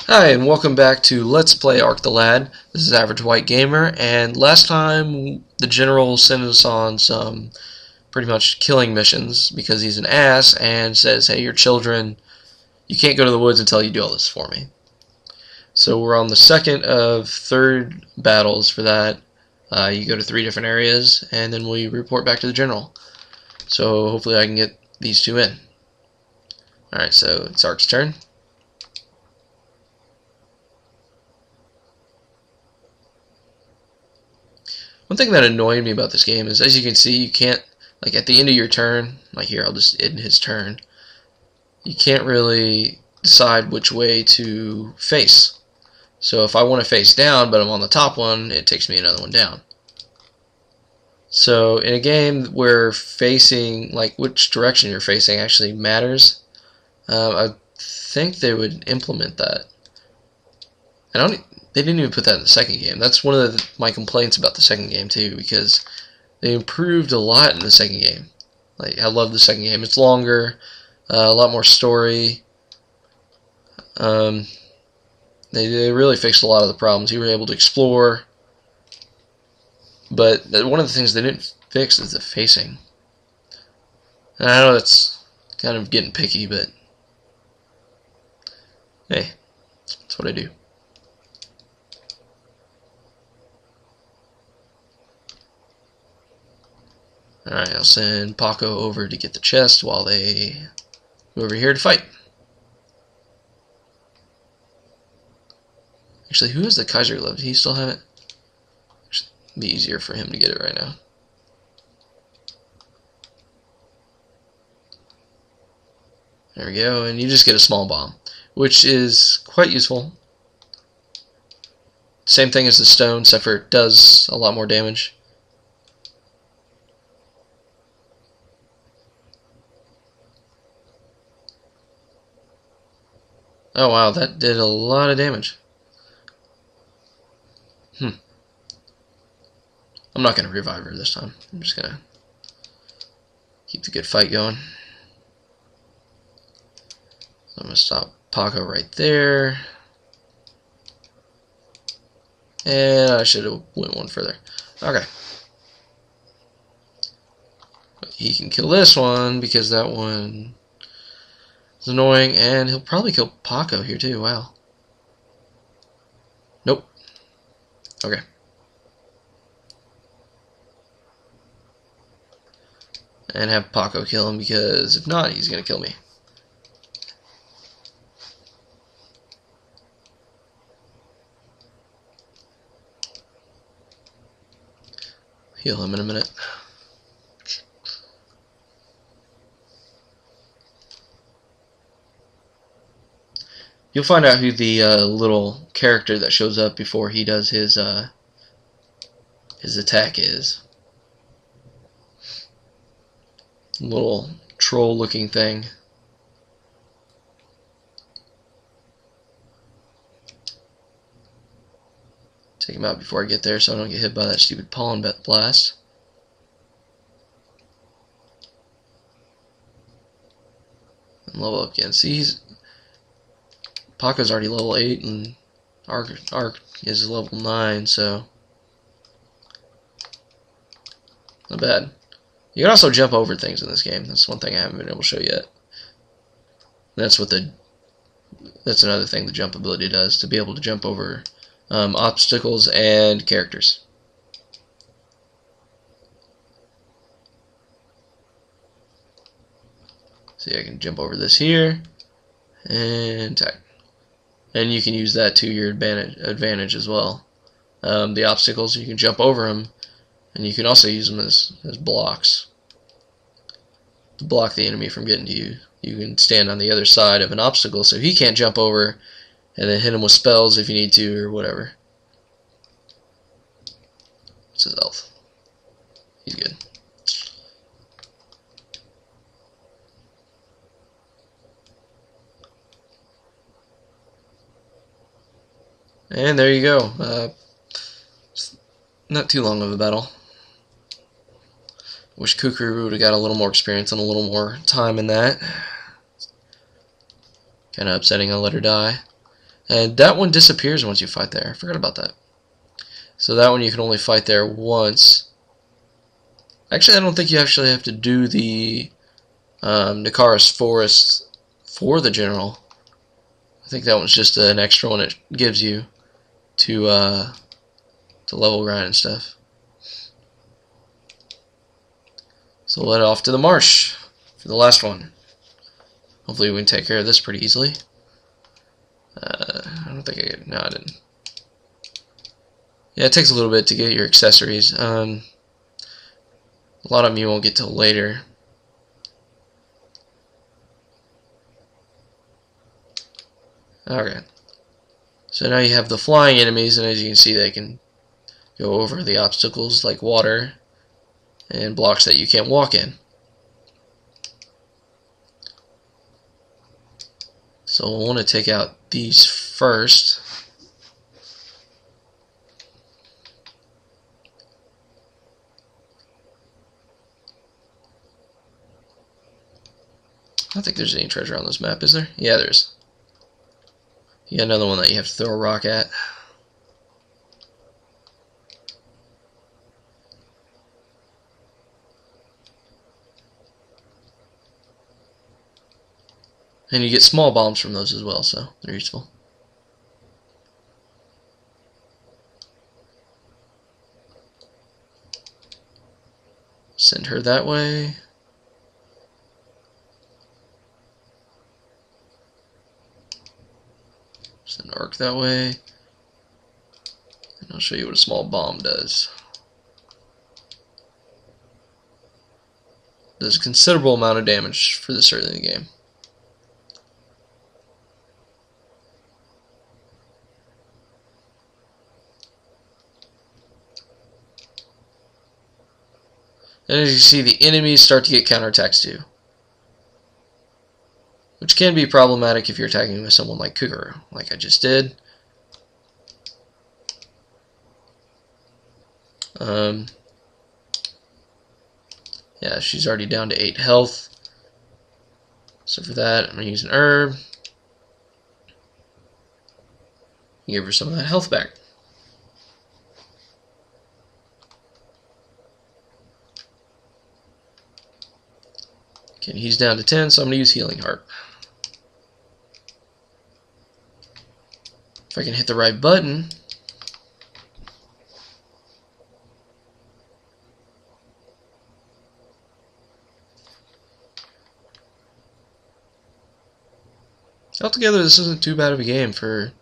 Hi, and welcome back to Let's Play Ark the Lad. This is Average White Gamer, and last time the general sent us on some pretty much killing missions because he's an ass and says, hey, your children, you can't go to the woods until you do all this for me. So we're on the second of third battles for that. You go to 3 different areas, and then we report back to the general. So hopefully I can get these 2 in. Alright, so it's Ark's turn. One thing that annoyed me about this game is, as you can see, you can't, like at the end of your turn, like here, I'll just end his turn, you can't really decide which way to face. So if I want to face down, but I'm on the top one, it takes me another one down. So in a game where facing, like which direction you're facing actually matters, I think they would implement that. They didn't even put that in the second game. That's one of my complaints about the second game too, because they improved a lot in the second game. Like, I love the second game. It's longer, a lot more story. They really fixed a lot of the problems. You were able to explore, but one of the things they didn't fix is the facing. And I know that's kind of getting picky, but hey, that's what I do. Alright, I'll send Paco over to get the chest while they go over here to fight. Actually, who has the Kaiser Glove? Do he still have it? It'd be easier for him to get it right now. There we go, and you just get a small bomb, which is quite useful. Same thing as the stone, except for it does a lot more damage. Oh wow, that did a lot of damage. I'm not going to revive her this time. I'm just going to keep the good fight going. So I'm going to stop Paco right there. And I should have went one further. Okay. But he can kill this one because that one is annoying, and he'll probably kill Paco here too. Wow. Nope. Okay. And have Paco kill him, because if not, he's going to kill me. Heal him in a minute. You'll find out who the little character that shows up before he does his attack is. Little troll looking thing. Take him out before I get there so I don't get hit by that stupid pollen blast. And level up again. See, Paco's already level 8 and Ark is level 9, so not bad. You can also jump over things in this game. That's one thing I haven't been able to show yet. That's another thing the jump ability does, to be able to jump over obstacles and characters. See, I can jump over this here and attack. And you can use that to your advantage as well. The obstacles, you can jump over them, and you can also use them as blocks to block the enemy from getting to you. You can stand on the other side of an obstacle so he can't jump over, and then hit him with spells if you need to, or whatever. What's his health? He's good. And there you go. Not too long of a battle. Wish Kukuru would have got a little more experience and a little more time in that. Kind of upsetting I let her die. And that one disappears once you fight there. I forgot about that. So that one you can only fight there once. Actually, I don't think you actually have to do the Nikaris Forest for the general. I think that one's just an extra one it gives you to level grind and stuff. So we'll head off to the marsh for the last one. Hopefully we can take care of this pretty easily. I don't think I did. No, I didn't. Yeah, it takes a little bit to get your accessories. A lot of them you won't get till later. Okay. So now you have the flying enemies, and as you can see, they can go over the obstacles like water and blocks that you can't walk in. So we'll want to take out these first. I don't think there's any treasure on this map, is there? Yeah, there is. You got another one that you have to throw a rock at. And you get small bombs from those as well, so they're useful. Send her that way. Send Arc that way. And I'll show you what a small bomb does. Does a considerable amount of damage for this early in the game. And as you see, the enemies start to get counterattacks too, which can be problematic if you're attacking with someone like Kukuru, like I just did. Yeah, she's already down to 8 health. So for that, I'm going to use an herb. Give her some of that health back. Okay, he's down to 10, so I'm going to use Healing Heart. If I can hit the right button. Altogether, this isn't too bad of a game for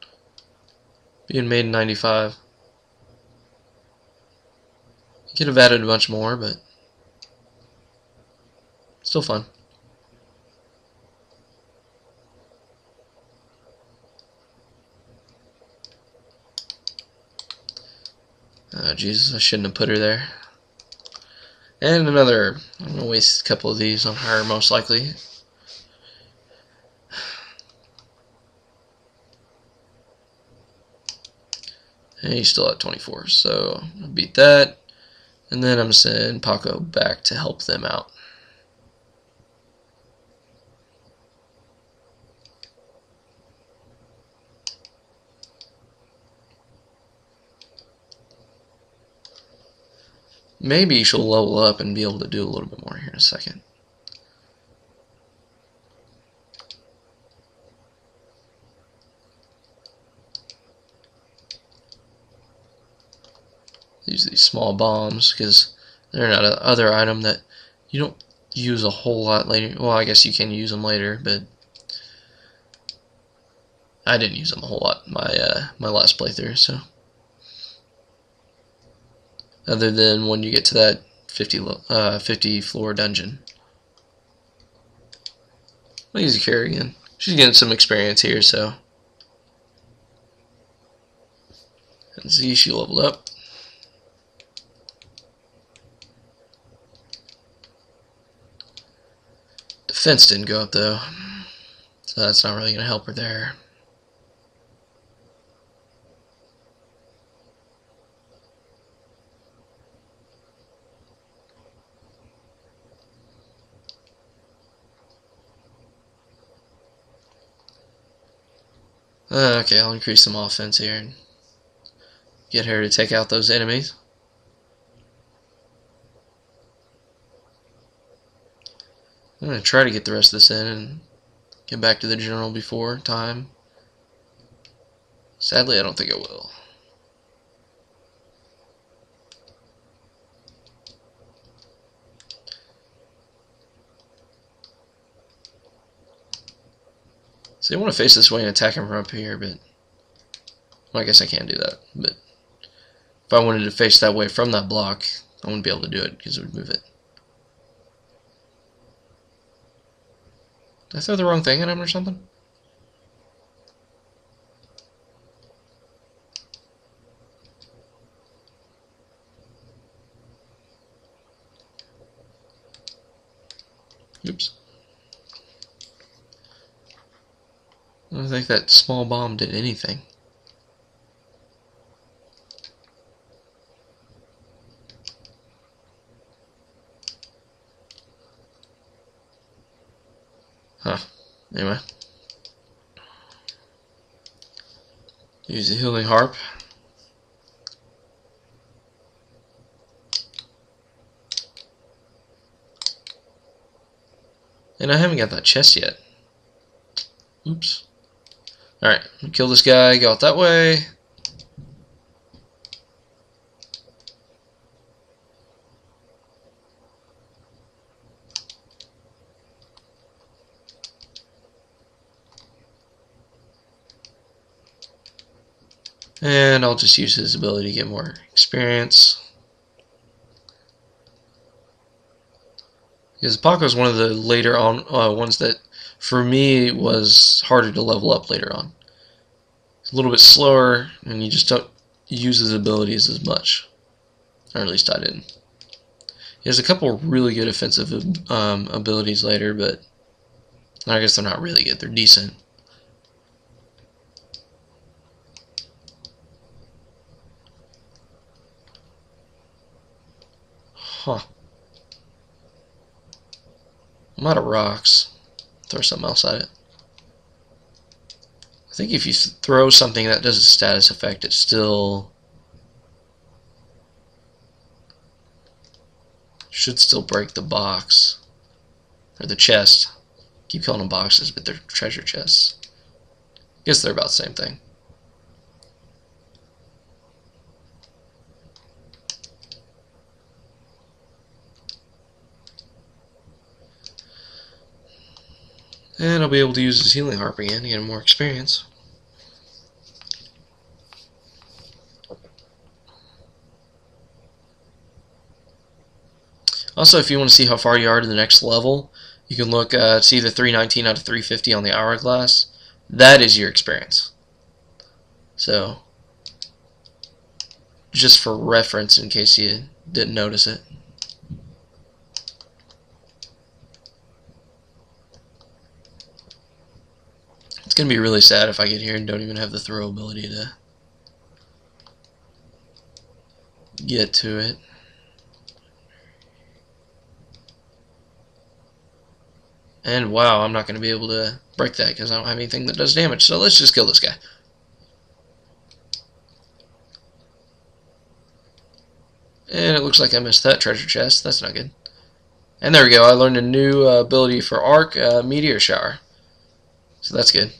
being made in '95. You could have added much more, but still fun. Oh, Jesus, I shouldn't have put her there. And another, I'm going to waste a couple of these on her, most likely. And he's still at 24, so I'll beat that. And then I'm going to send Paco back to help them out. Maybe she'll level up and be able to do a little bit more here in a second. Use these small bombs because they're another other item that you don't use a whole lot later. Well, I guess you can use them later, but I didn't use them a whole lot my last playthrough. So other than when you get to that 50 floor dungeon. I'll use Kara again. She's getting some experience here, so. And see, she leveled up. Defense didn't go up though, so that's not really going to help her there. Okay, I'll increase some offense here and get her to take out those enemies. I'm going to try to get the rest of this in and get back to the general before time. Sadly, I don't think I will. So you want to face this way and attack him from up here, but well, I guess I can't do that. But if I wanted to face that way from that block, I wouldn't be able to do it because it would move it. Did I throw the wrong thing at him or something? Oops. I don't think that small bomb did anything. Huh. Anyway. Use the healing harp. And I haven't got that chest yet. Oops. Alright, kill this guy, go out that way. And I'll just use his ability to get more experience. Because Paco is one of the later on ones that, for me, was harder to level up later on. It's a little bit slower, and you just don't use his abilities as much. Or at least I didn't. He has a couple really good offensive abilities later, but I guess they're not really good. They're decent. Huh. I'm out of rocks. Throw something else at it. I think if you throw something that does a status effect, it still should still break the box. Or the chest. Keep calling them boxes, but they're treasure chests. I guess they're about the same thing. And I'll be able to use his healing harp again to get more experience. Also, if you want to see how far you are to the next level, you can look, see the 319 out of 350 on the hourglass. That is your experience. So, just for reference in case you didn't notice it. It's going to be really sad if I get here and don't even have the throw ability to get to it. And wow, I'm not going to be able to break that because I don't have anything that does damage. So let's just kill this guy. And it looks like I missed that treasure chest. That's not good. And there we go. I learned a new ability for Arc, Meteor Shower. So that's good.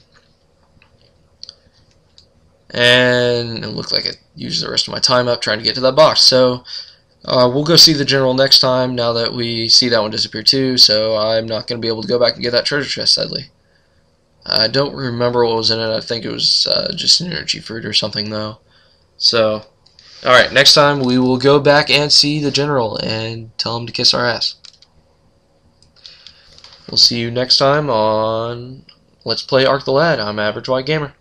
And it looked like it used the rest of my time up trying to get to that box. So we'll go see the general next time now that we see that one disappear too. So I'm not going to be able to go back and get that treasure chest, sadly. I don't remember what was in it. I think it was just an energy fruit or something though. So, alright, next time we will go back and see the general and tell him to kiss our ass. We'll see you next time on Let's Play Arc the Lad. I'm Average White Gamer.